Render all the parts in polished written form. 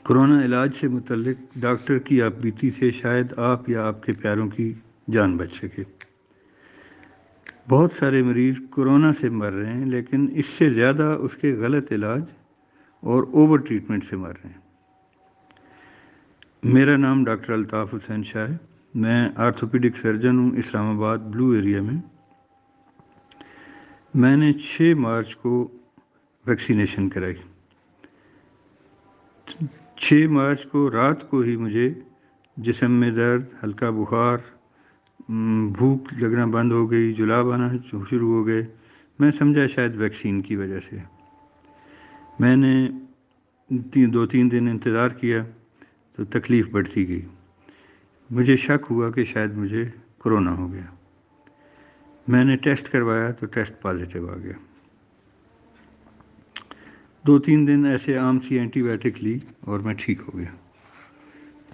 Corona علاج سے متعلق ڈاکٹر کی آپ بیتی سے شاید آپ یا آپ کے پیاروں کی جان بچ سکے۔ بہت سارے مریض کورونا سے مر رہے ہیں، لیکن اس سے زیادہ اس کے غلط علاج اور اوور ٹریٹمنٹ سے مر رہے ہیں۔ میرا نام ڈاکٹر الطاف حسین شاہ ہے۔ میں آرتھوپیڈک سرجن ہوں اسلام آباد بلو ایریا میں۔ میں نے 6 مارچ کو ویکسینیشن کرائی۔ 6 مارچ کو رات کو ہی مجھے جسم میں درد، ہلکا بخار، بھوک لگنا بند ہو گئی، جلاب آنا شروع ہو گئے۔ میں سمجھا شاید ویکسین کی وجہ سے۔ میں نے 2-3 دن انتظار کیا تو تکلیف بڑھتی گئی۔ مجھے شک ہوا کہ شاید مجھے کورونا ہو گیا۔ میں نے ٹیسٹ کروایا تو ٹیسٹ پازیٹیو آ گیا۔ 2-3 دن ایسے عام سی اینٹی بائیوٹک لی اور میں ٹھیک ہو گیا۔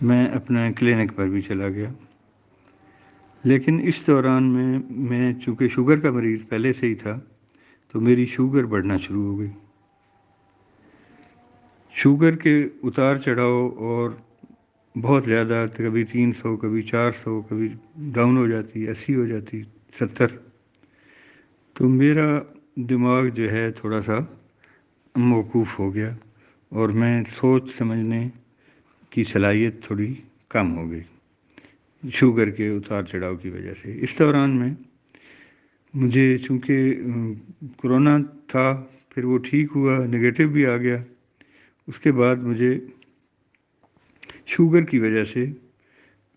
میں اپنے کلینک پر بھی چلا گیا، لیکن اس دوران میں چونکہ شوگر کا مریض پہلے سے ہی تھا تو میری شوگر بڑھنا شروع ہو گئی۔ شوگر کے اتار چڑھاؤ اور بہت زیادہ، کبھی 300، کبھی 400، کبھی ڈاؤن ہو جاتی، 80 ہو جاتی، 70۔ تو میرا دماغ جو ہے تھوڑا سا موقوف ہو گیا اور میں سوچ سمجھنے کی صلاحیت تھوڑی کم ہو گئی شوگر کے اتار چڑھاؤ کی وجہ سے۔ اس دوران میں مجھے چونکہ کورونا تھا، پھر وہ ٹھیک ہوا، نگیٹو بھی آ گیا۔ اس کے بعد مجھے شوگر کی وجہ سے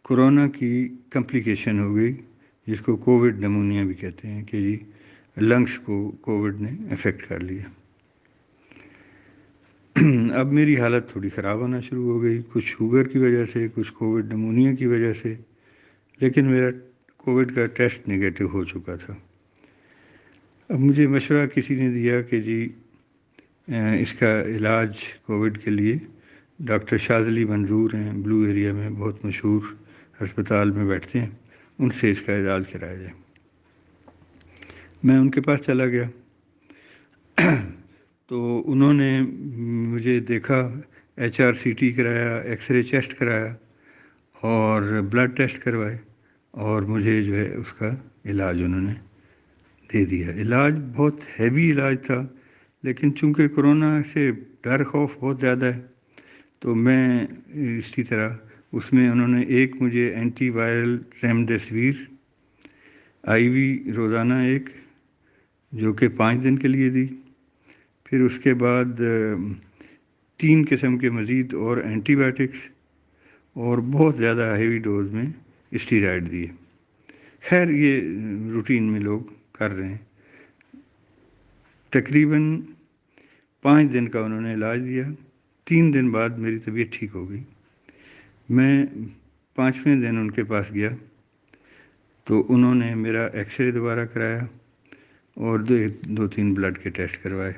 کورونا کی کمپلیکیشن ہو گئی، جس کو کووڈ نمونیا بھی کہتے ہیں، کہ جی لنگس کو کووڈ نے افیکٹ کر لیا۔ اب میری حالت تھوڑی خراب ہونا شروع ہو گئی، کچھ شوگر کی وجہ سے، کچھ کووڈ نمونیا کی وجہ سے، لیکن میرا کووڈ کا ٹیسٹ نگیٹو ہو چکا تھا۔ اب مجھے مشورہ کسی نے دیا کہ جی اس کا علاج کووڈ کے لیے ڈاکٹر شاذلی منظور ہیں، بلو ایریا میں بہت مشہور ہسپتال میں بیٹھتے ہیں، ان سے اس کا علاج کرایا جائے۔ میں ان کے پاس چلا گیا تو انہوں نے مجھے دیکھا، HRCT کرایا، ایکس رے چیسٹ کرایا اور بلڈ ٹیسٹ کروائے، اور مجھے جو ہے اس کا علاج انہوں نے دے دیا۔ علاج بہت ہیوی علاج تھا، لیکن چونکہ کورونا سے ڈر خوف بہت زیادہ ہے تو میں اسی طرح اس میں انہوں نے ایک مجھے اینٹی وائرل ریمڈیسویر IV روزانہ ایک، جو کہ 5 دن کے لیے دی۔ پھر اس کے بعد 3 قسم کے مزید اور اینٹی بائیوٹکس، اور بہت زیادہ ہیوی ڈوز میں اسٹیرائڈ دیے۔ خیر یہ روٹین میں لوگ کر رہے ہیں۔ تقریباً 5 دن کا انہوں نے علاج دیا۔ 3 دن بعد میری طبیعت ٹھیک ہو گئی۔ میں 5ویں دن ان کے پاس گیا تو انہوں نے میرا ایکس رے دوبارہ کرایا اور 2-3 بلڈ کے ٹیسٹ کروائے۔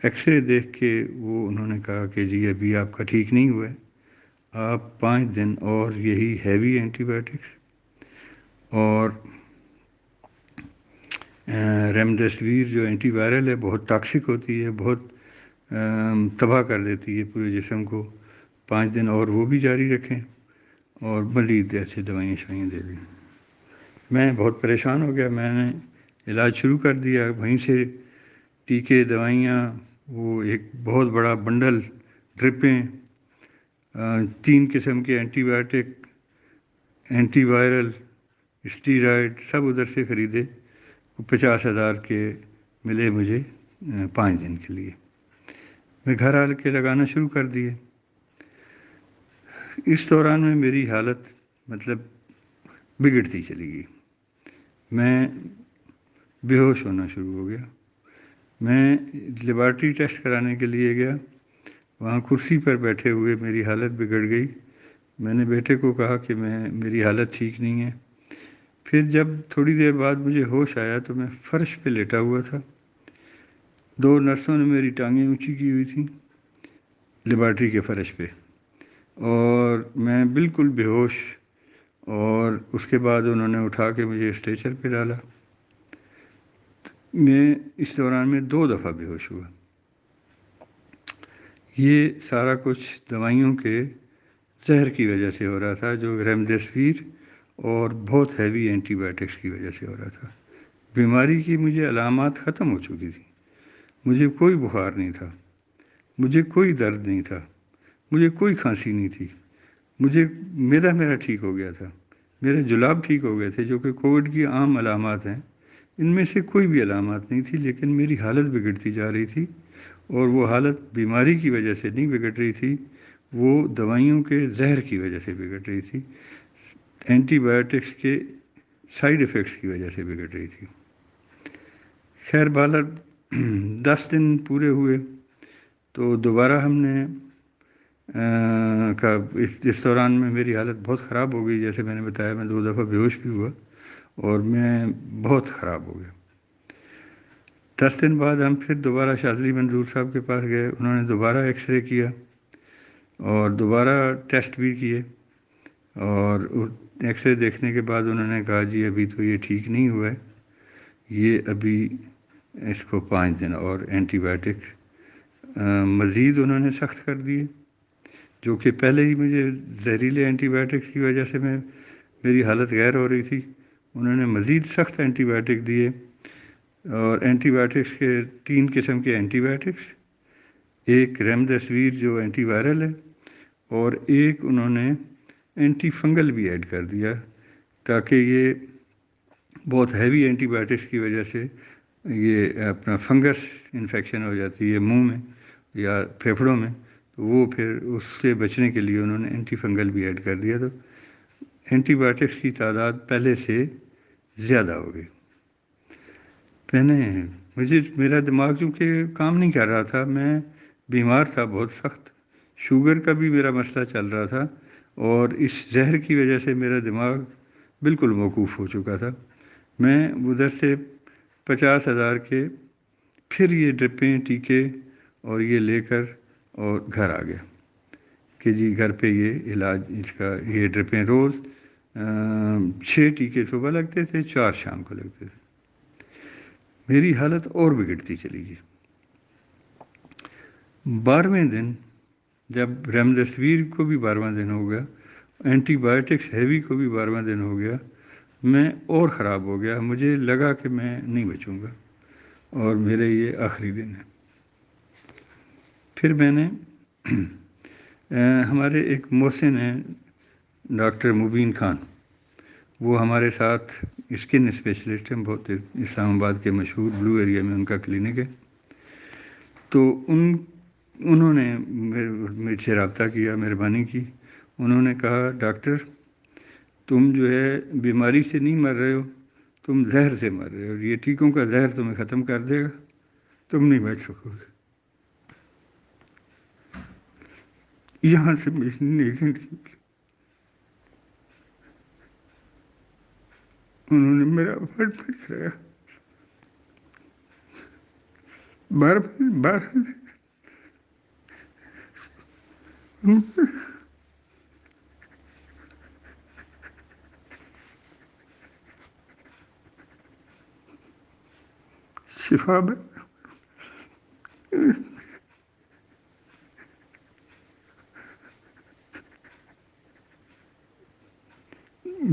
ایکس رے دیکھ کے وہ انہوں نے کہا کہ جی ابھی آپ کا ٹھیک نہیں ہوا ہے، آپ 5 دن اور یہی ہیوی اینٹی بائیوٹکس اور ریمڈیسویر جو اینٹی وائرل ہے، بہت ٹاکسک ہوتی ہے، بہت تباہ کر دیتی ہے پورے جسم کو، 5 دن اور وہ بھی جاری رکھیں، اور مزید ایسے دوائیاں دے دیں۔ میں بہت پریشان ہو گیا۔ میں نے علاج شروع کر دیا، وہیں سے ٹیکے، دوائیاں، وہ ایک بہت بڑا بنڈل، ڈرپیں، 3 قسم کے antibiotic, antiviral, steroid, سب ادھر سے خریدے۔ 50,000 کے ملے مجھے 5 دن کے لیے۔ میں گھر آ کے لگانا شروع کر دیے۔ اس دوران میں میری حالت مطلب بگڑتی چلی گئی، میں بے ہوش ہونا شروع ہو گیا۔ میں لیبارٹری ٹیسٹ کرانے کے لیے گیا، وہاں کرسی پر بیٹھے ہوئے میری حالت بگڑ گئی۔ میں نے بیٹے کو کہا کہ میری حالت ٹھیک نہیں ہے۔ پھر جب تھوڑی دیر بعد مجھے ہوش آیا تو میں فرش پہ لیٹا ہوا تھا۔ 2 نرسوں نے میری ٹانگیں اونچی کی ہوئی تھیں لیبارٹری کے فرش پہ، اور میں بالکل بے ہوش، اور اس کے بعد انہوں نے اٹھا کے مجھے اسٹریچر پہ ڈالا۔ میں اس دوران میں 2 دفعہ بے ہوش ہوا۔ یہ سارا کچھ دوائیوں کے زہر کی وجہ سے ہو رہا تھا، جو ریمڈیسویر اور بہت ہیوی اینٹی بائیوٹکس کی وجہ سے ہو رہا تھا۔ بیماری کی مجھے علامات ختم ہو چکی تھیں، مجھے کوئی بخار نہیں تھا، مجھے کوئی درد نہیں تھا، مجھے کوئی کھانسی نہیں تھی، مجھے معدہ میرا ٹھیک ہو گیا تھا، میرے جلاب ٹھیک ہو گئے تھے، جو کہ کووڈ کی عام علامات ہیں۔ ان میں سے کوئی بھی علامات نہیں تھی، لیکن میری حالت بگڑتی جا رہی تھی، اور وہ حالت بیماری کی وجہ سے نہیں بگڑ رہی تھی، وہ دوائیوں کے زہر کی وجہ سے بگڑ رہی تھی، اینٹی بائیوٹکس کے سائیڈ ایفیکٹس کی وجہ سے بگڑ رہی تھی۔ خیر بہرحال 10 دن پورے ہوئے تو دوبارہ ہم نے اس دوران میں میری حالت بہت خراب ہو گئی، جیسے میں نے بتایا میں 2 دفعہ بے ہوش بھی ہوا اور میں بہت خراب ہو گیا۔ 10 دن بعد ہم پھر دوبارہ شاذلی منظور صاحب کے پاس گئے، انہوں نے دوبارہ ایکس رے کیا اور دوبارہ ٹیسٹ بھی کیے، اور ایکس رے دیکھنے کے بعد انہوں نے کہا جی ابھی تو یہ ٹھیک نہیں ہوا ہے، یہ ابھی اس کو 5 دن اور اینٹی بائیوٹک مزید انہوں نے سخت کر دیے، جو کہ پہلے ہی مجھے زہریلے اینٹی بائیوٹکس کی وجہ سے میری حالت غیر ہو رہی تھی، انہوں نے مزید سخت اینٹی بائیوٹک دیے، اور اینٹی بائیوٹکس کے 3 قسم کے اینٹی بائیوٹکس، ایک ریمدیسویر جو اینٹی وائرل ہے، اور ایک انہوں نے اینٹی فنگل بھی ایڈ کر دیا، تاکہ یہ بہت ہیوی اینٹی بائیوٹکس کی وجہ سے یہ اپنا فنگس انفیکشن ہو جاتی ہے منہ میں یا پھیپھڑوں میں، تو وہ پھر اس سے بچنے کے لیے انہوں نے اینٹی فنگل بھی ایڈ کر دیا، تو اینٹی بائیوٹکس کی تعداد پہلے سے زیادہ ہو گئی۔ میرا دماغ چونکہ کام نہیں کر رہا تھا، میں بیمار تھا بہت سخت، شوگر کا بھی میرا مسئلہ چل رہا تھا، اور اس زہر کی وجہ سے میرا دماغ بالکل موقوف ہو چکا تھا۔ میں ادھر سے 50,000 کے پھر یہ ڈرپیں ٹیکے اور یہ لے کر اور گھر آ گیا کہ جی گھر پہ یہ علاج اس کا، یہ ڈرپیں روز 6 ٹیکے صبح لگتے تھے، 4 شام کو لگتے تھے۔ میری حالت اور بگڑتی چلی گئی۔ 12ویں دن جب ریمدیسویر کو بھی 12واں دن ہو گیا، اینٹی بائیوٹکس ہیوی کو بھی 12واں دن ہو گیا، میں اور خراب ہو گیا، مجھے لگا کہ میں نہیں بچوں گا اور میرے یہ آخری دن ہے۔ پھر میں نے ہمارے ایک محسن ہیں ڈاکٹر مبین خان، وہ ہمارے ساتھ اسکن اسپیشلسٹ ہیں، بہت اسلام آباد کے مشہور بلو ایریا میں ان کا کلینک ہے، تو انہوں نے مجھ سے رابطہ کیا، مہربانی کی، انہوں نے کہا ڈاکٹر تم جو ہے بیماری سے نہیں مر رہے ہو، تم زہر سے مر رہے ہو، یہ ٹیکوں کا زہر تمہیں ختم کر دے گا، تم نہیں بچ سکو گے۔ یہاں سے میری نئی زندگی، انہوں نے میرا بڑھ کرایا، بار بار شفا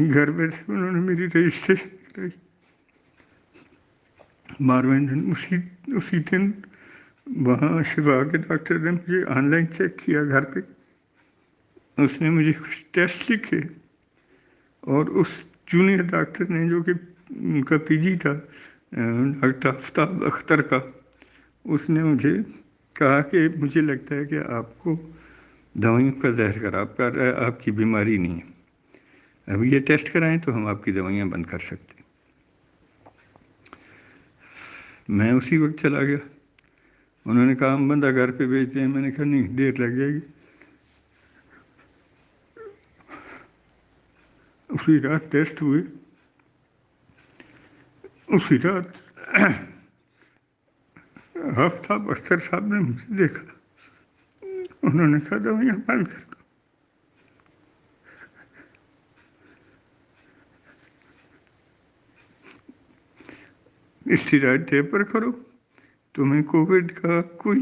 گھر بیٹھے انہوں نے میری رجسٹریشن کرائی۔ 12ویں دن اسی دن وہاں شفا کے ڈاکٹر نے مجھے آن لائن چیک کیا گھر پہ، اس نے مجھے کچھ ٹیسٹ لکھے، اور اس جونیئر ڈاکٹر نے جو کہ ان کا پی جی تھا ڈاکٹر آفتاب اختر کا، اس نے مجھے کہا کہ مجھے لگتا ہے کہ آپ کو دوائیوں کا زہر خراب کر رہا ہے، آپ کی بیماری نہیں ہے، اب یہ ٹیسٹ کرائیں تو ہم آپ کی دوائیاں بند کر سکتے ہیں۔ میں اسی وقت چلا گیا، انہوں نے کہا ہم بندہ گھر پہ بھیجتے ہیں، میں نے کہا نہیں دیر لگ جائے گی۔ اسی رات ٹیسٹ ہوئے، اسی رات آفتاب اختر صاحب نے مجھے دیکھا، انہوں نے کہا دوائیاں بند کر دو۔ اسٹیرائڈ ٹیپر کرو، تمہیں کووڈ کا کوئی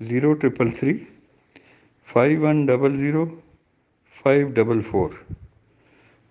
0333510054,